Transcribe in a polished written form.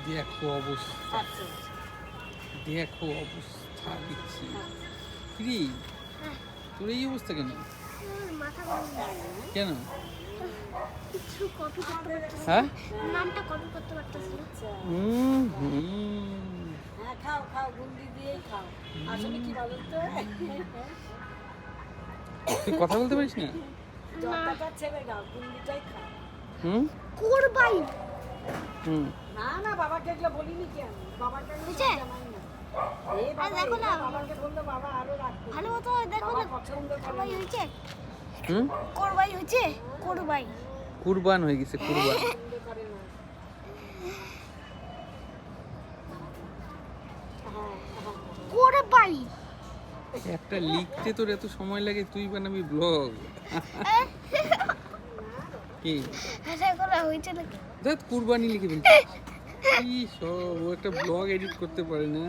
দেখো অবস্থা, দেখো অবস্থা দিচ্ছি কি তোর এই অবস্থা কেন? মাথা গরম কেন? কিছু কপি করতে পারতেছি না। হ্যাঁ নামটা কপি করতে পারতেছি না। হ্যাঁ খাও খাও গুন্ডি দিয়েই খাও। আসলে কি বলুন তো তুই কথা বলতে পারিস না? জটাটা ছেড়ে দাও গুন্ডিটাই খাও। কোরবাই না না বাবাকে এগুলো বলিনি কি আমি বাবাকে আমি বুঝছে? জানাই না। এই বাবা দেখো না। বাবাকে বললে বাবা আরো রাখবে। ভালো মতো দেখো বাবা না। পছন্দ করে কোরবাই না। হয়েছে, কোরবাই হয়েছে, কোরবাই। কুরবান হয়ে গেছে, কুরবান। পছন্দ করে না। কোরবাই একটা লিখতে তোর এত সময় লাগে, তুই বানাবি ব্লগ? কি আশা করা হয়েছে নাকি? দেখ কুরবানি লিখে ফেলছি। কি সব, ও একটা ব্লগ এডিট করতে পারে না।